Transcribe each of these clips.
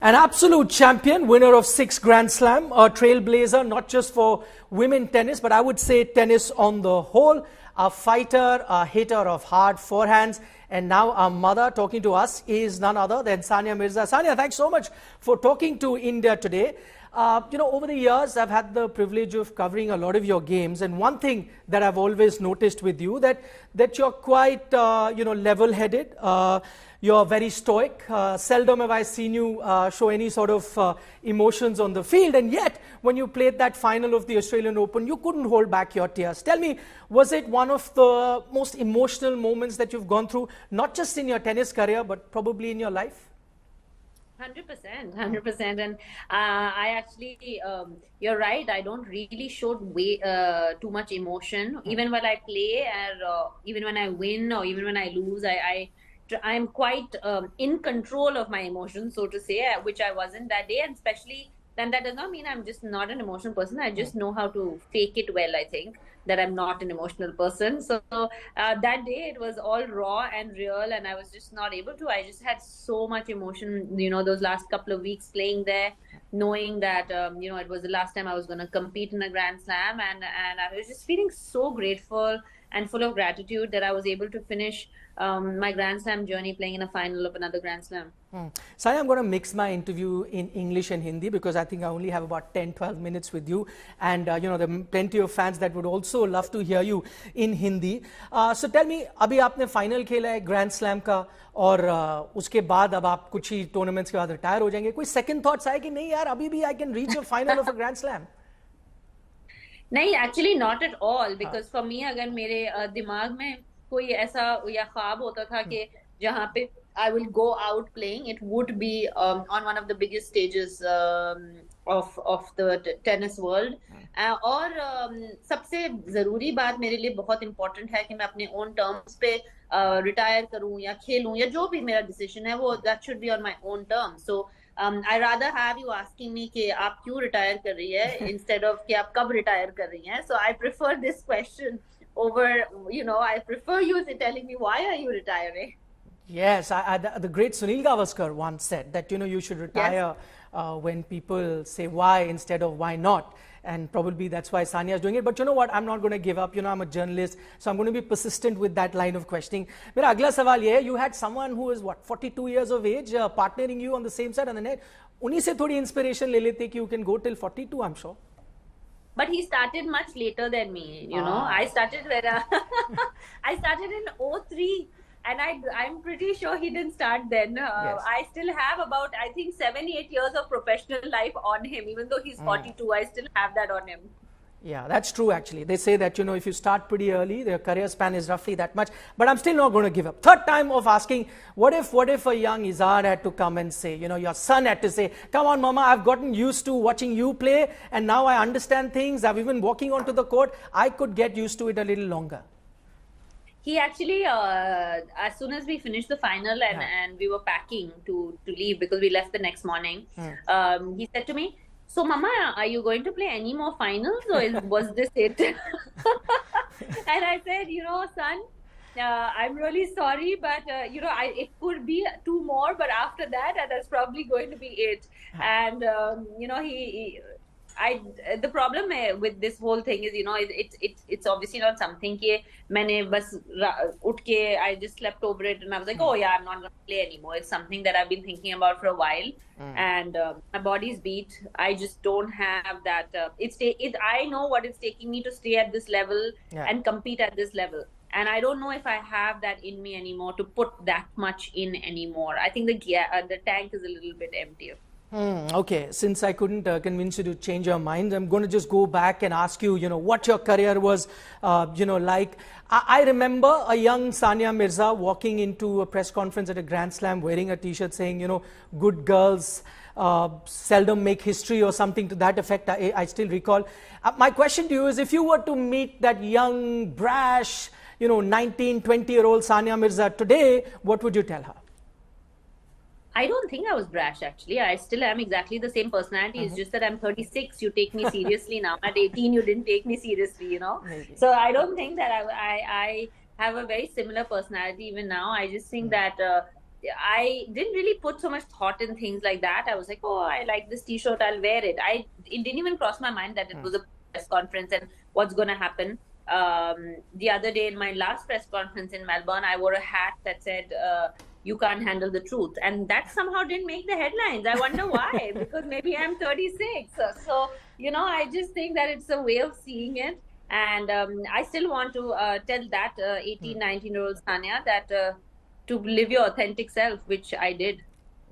An absolute champion, winner of 6 Grand Slam, a trailblazer not just for women tennis, but I would say tennis on the whole, a fighter, a hitter of hard forehands, and now our mother talking to us is none other than Sania Mirza. Sania, thanks so much for talking to India today. Over the years, I've had the privilege of covering a lot of your games, and one thing that I've always noticed with you that you're quite, level-headed. You're very stoic. Seldom have I seen you show any sort of emotions on the field, and yet when you played that final of the Australian Open, you couldn't hold back your tears. Tell me, was it one of the most emotional moments that you've gone through, not just in your tennis career, but probably in your life? 100%. And I actually, you're right. I don't really show too much emotion, even when I play, or even when I win, or even when I lose. I'm quite in control of my emotions, so to say, which I wasn't that day. And especially then, that does not mean I'm just not an emotional person. I just know how to fake it well. I think that I'm not an emotional person. So that day it was all raw and real, and I was just not able to. I just had so much emotion, those last couple of weeks playing there, knowing that, it was the last time I was going to compete in a Grand Slam. And I was just feeling so grateful and full of gratitude that I was able to finish my Grand Slam journey playing in a final of another Grand Slam. Sania, I'm going to mix my interview in English and Hindi because I think I only have about 10-12 minutes with you, and there are plenty of fans that would also love to hear you in Hindi. So tell me, अभी आपने final खेला है Grand Slam का, और उसके बाद अब आप कुछ ही tournaments के बाद retire हो जाएंगे. कोई second thoughts आए कि नहीं यार अभी भी I can reach a final of a Grand Slam? नहीं, actually not at all, because for me, अगर मेरे दिमाग में कोई ऐसा या ख्वाब होता था कि जहाँ पे I will go out playing, it would be on one of the biggest stages of the tennis world. और सबसे ज़रूरी बात मेरे लिए बहुत important है कि मैं अपने own terms पे retire करूँ या खेलूँ या जो भी मेरा decision है वो that should be on my own terms. So I rather have you asking me कि आप क्यों retire कर रही है instead of कि आप कब retire कर रही हैं. So I prefer this question over, I prefer you telling me why are you retiring. Yes, the great Sunil Gavaskar once said that you should retire when people say why instead of why not, and probably that's why Sania is doing it. But you know what, I'm not going to give up. I'm a journalist, so I'm going to be persistent with that line of questioning. Mera agla sawal ye hai, you had someone who is 42 years of age partnering you on the same side on the net. Unhi se thodi inspiration le lete ki you can go till 42, I'm sure. But he started much later than me, I started when I started in 03, and I'm pretty sure he didn't start then. Yes. I still have about, I think, 7-8 years of professional life on him. Even though he's 42, I still have that on him. Yeah, that's true actually. They say that, if you start pretty early, their career span is roughly that much. But I'm still not going to give up. Third time of asking, what if a young Izar had to come and say, your son had to say, come on mama, I've gotten used to watching you play and now I understand things. I've even walking onto the court. I could get used to it a little longer. He actually, as soon as we finished the final and we were packing to leave because we left the next morning, he said to me, so mama, are you going to play any more finals or was this it? And I said, son, I'm really sorry, but it could be 2 more, but after that, that's probably going to be it. And the problem with this whole thing is, it's obviously not something कि मैंने बस उठ के I just slept over it and I was like, oh yeah, I'm not going to play anymore. It's something that I've been thinking about for a while, and my body's beat. I just don't have that. I know what it's taking me to stay at this level and compete at this level. And I don't know if I have that in me anymore to put that much in anymore. I think the tank is a little bit emptier. Okay, since I couldn't convince you to change your mind, I'm going to just go back and ask you, what your career was, like. I remember a young Sania Mirza walking into a press conference at a Grand Slam wearing a t-shirt saying, good girls seldom make history or something to that effect. I still recall. My question to you is, if you were to meet that young, brash, 19, 20-year-old Sania Mirza today, what would you tell her? I don't think I was brash, actually. I still am exactly the same personality. It's just that I'm 36. You take me seriously now. At 18, you didn't take me seriously, Maybe. So I don't think that I have a very similar personality even now. I just think that I didn't really put so much thought in things like that. I was like, oh, I like this T-shirt, I'll wear it. It didn't even cross my mind that it was a press conference and what's going to happen. The other day in my last press conference in Melbourne, I wore a hat that said, "You can't handle the truth," and that somehow didn't make the headlines. I wonder why, because maybe I'm 36. So I just think that it's a way of seeing it. And I still want to tell that 18, 19-year-old Sania that to live your authentic self, which I did.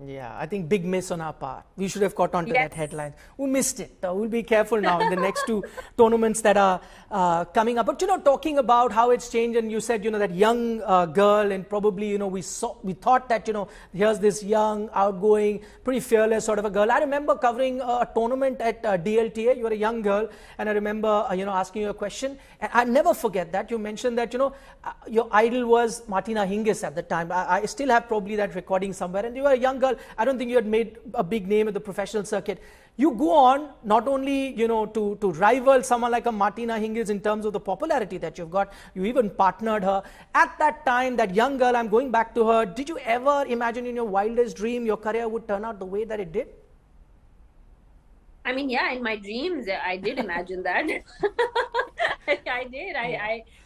Yeah, I think big miss on our part. We should have caught on to Yes. that headline. We missed it. We'll be careful now in the next two tournaments that are coming up. But talking about how it's changed, and you said that young girl, and probably we thought that here's this young, outgoing, pretty fearless sort of a girl. I remember covering a tournament at DLTA. You were a young girl, and I remember asking you a question, and I never forget that you mentioned that your idol was Martina Hingis at the time. I still have probably that recording somewhere, and you were a young girl. I don't think you had made a big name at the professional circuit. You go on not only to rival someone like a Martina Hingis in terms of the popularity that you've got. You even partnered her at that time. That young girl, I'm going back to her. Did you ever imagine in your wildest dream your career would turn out the way that it did? I mean, yeah, in my dreams, I did imagine that. I did.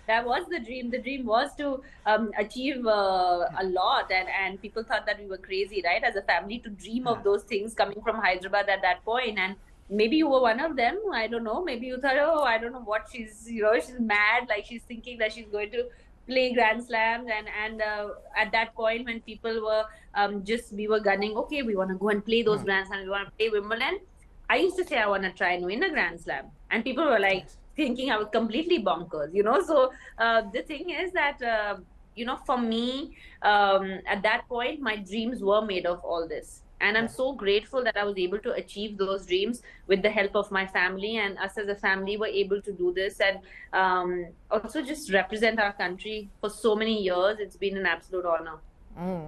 That was the dream. The dream was to achieve a lot, and people thought that we were crazy, right? As a family, to dream of those things coming from Hyderabad at that point. And maybe you were one of them. I don't know. Maybe you thought, oh, I don't know what she's mad. Like she's thinking that she's going to play Grand Slams, and at that point when people were we were gunning, okay, we want to go and play those Grand Slams, we want to play Wimbledon. I used to say I want to try and win a Grand Slam, and people were like thinking I was completely bonkers, So the thing is that for me, at that point, my dreams were made of all this, and I'm so grateful that I was able to achieve those dreams with the help of my family, and us as a family were able to do this, and also just represent our country for so many years. It's been an absolute honor.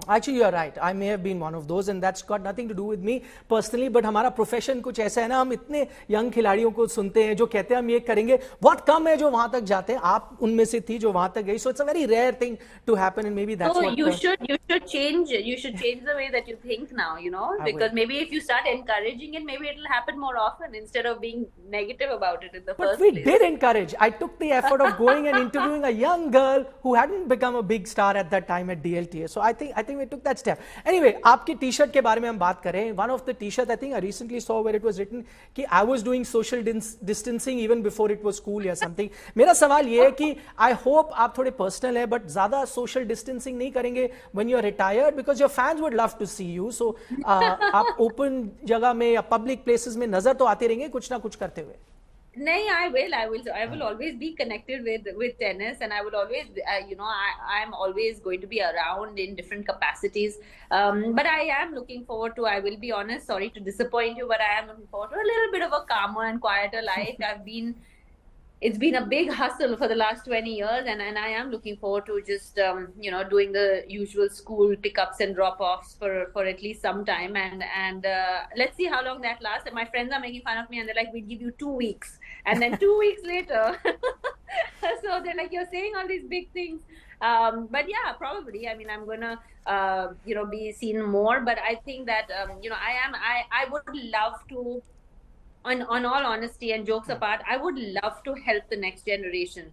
Actually, you're right. I may have been one of those, and that's got nothing to do with me personally. But हमारा profession कुछ ऐसा है ना, हम इतने young खिलाड़ियों को सुनते हैं जो कहते हैं हम ये करेंगे, बहुत कम है जो वहां तक जाते हैं. आप उनमें से थी जो वहां तक गई. So it's a very rare thing to happen, and maybe that's what. You should change the way that you think now. Because maybe if you start encouraging it, maybe it'll happen more often instead of being negative about it in the first place. But we did encourage. I took the effort of going and interviewing a young girl who hadn't become a big star at that time at DLTA. So I think we took that step. Anyway, आपकी T-shirt के बारे में हम बात करें. One of the t-shirt I think I recently saw where it was written कि I was doing social distancing even before it was cool या something. मेरा सवाल ये है कि I hope आप थोड़े personal है, but ज़्यादा social distancing नहीं करेंगे when you are retired, because your fans would love to see you. So आप open जगह में या public places में नजर तो आते रहेंगे कुछ ना कुछ करते हुए. No, I will always be connected with tennis, and I will always, I'm always going to be around in different capacities. But I am looking forward to, I will be honest, sorry to disappoint you, but I am looking forward to a little bit of a calmer and quieter life. It's been a big hustle for the last 20 years, and I am looking forward to just, doing the usual school pickups and drop-offs for at least some time, and let's see how long that lasts. And my friends are making fun of me, and they're like, we'll give you 2 weeks, and then 2 weeks later, so they're like, you're saying all these big things. But yeah, probably, I mean, I'm gonna, be seen more, but I think that, I would love to, on all honesty and jokes apart, I would love to help the next generation,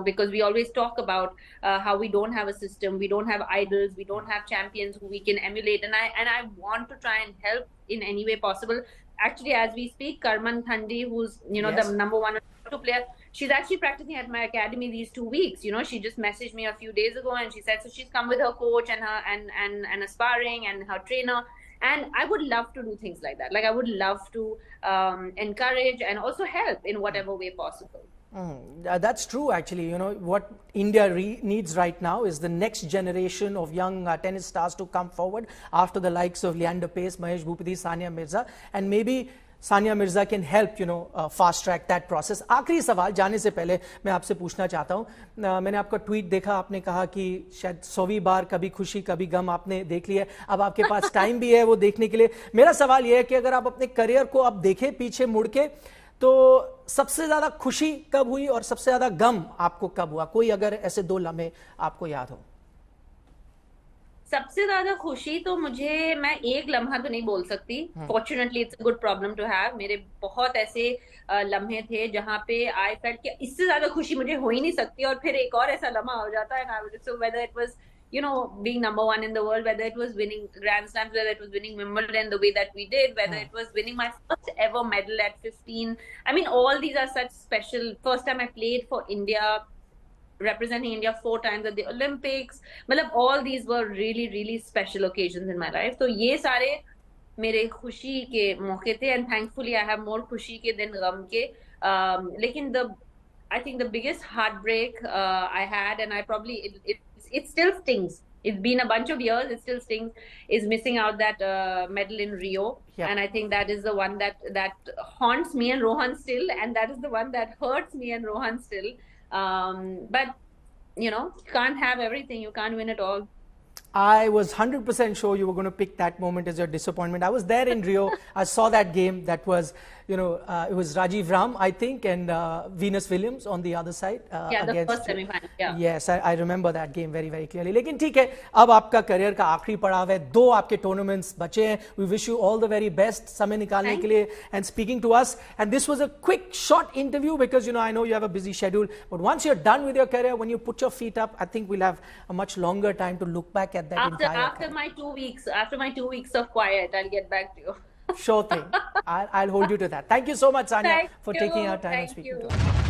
because we always talk about how we don't have a system, we don't have idols, we don't have champions who we can emulate, and I want to try and help in any way possible. Actually, as we speak, Karman Thandi, who's Yes. the number 1 or 2 player, she's actually practicing at my academy these 2 weeks. She just messaged me a few days ago, and she said so she's come with her coach and her and a sparring and her trainer. And I would love to do things like that. Like I would love to encourage and also help in whatever way possible. That's true, actually. What India needs right now is the next generation of young tennis stars to come forward after the likes of Leander Pace, Mahesh Bhupati, Sania Mirza, and maybe Sania Mirza can help, fast track that process. आखिरी सवाल जाने से पहले मैं आपसे पूछना चाहता हूँ. मैंने आपका ट्वीट देखा, आपने कहा कि शायद 100वीं बार कभी खुशी कभी गम आपने देख लिया है. अब आपके पास टाइम भी है वो देखने के लिए. मेरा सवाल ये है कि अगर आप अपने करियर को अब देखें पीछे मुड़ के, तो सबसे ज्यादा खुशी कब हुई और सबसे ज्यादा गम आपको कब हुआ? कोई अगर ऐसे 2 लम्हे आपको याद हो. सबसे ज्यादा खुशी तो मुझे, मैं एक लम्हा तो नहीं बोल सकती, fortunately it's a good problem to have. मेरे बहुत ऐसे लम्हे थे जहाँ पे आई फेल्ट कि इससे ज्यादा खुशी मुझे हो ही नहीं सकती, और फिर एक और ऐसा लम्हा हो जाता है, and I would, so whether it was being number one in the world, whether it was winning Grand Slams, whether it was winning Wimbledon the way that we did, whether it was winning my first ever medal at 15. I mean, all these are such special. First time I played for India, representing India 4 times at the Olympics. मतलब all these were really really special occasions in my life. तो ये सारे मेरे खुशी के मौके थे, and thankfully I have more खुशी के दिन गम के. लेकिन I think the biggest heartbreak I had, and I probably it still stings. It's been a bunch of years. It still stings. Is missing out that medal in Rio, Yep. and I think that is the one that haunts me and Rohan still, and that is the one that hurts me and Rohan still. But you can't have everything. You can't win it all. I was 100% sure you were going to pick that moment as your disappointment. I was there in Rio. I saw that game. That was, it was Rajiv Ram, I think, and Venus Williams on the other side. Yeah, the first semi-final. Yeah. Yes, I remember that game very, very clearly. लेकिन ठीक है, अब आपका career का आखिरी पड़ाव है, 2 आपके टूर्नामेंट्स बचे हैं. We wish you all the very best समय निकालने के लिए and speaking to us. And this was a quick, short interview because I know you have a busy schedule. But once you're done with your career, when you put your feet up, I think we'll have a much longer time to look back at that after my 2 weeks of quiet, I'll get back to you. Sure thing. I'll hold you to that. Thank you so much, Sania, Thank for you. taking our time and Thank speaking you. to us.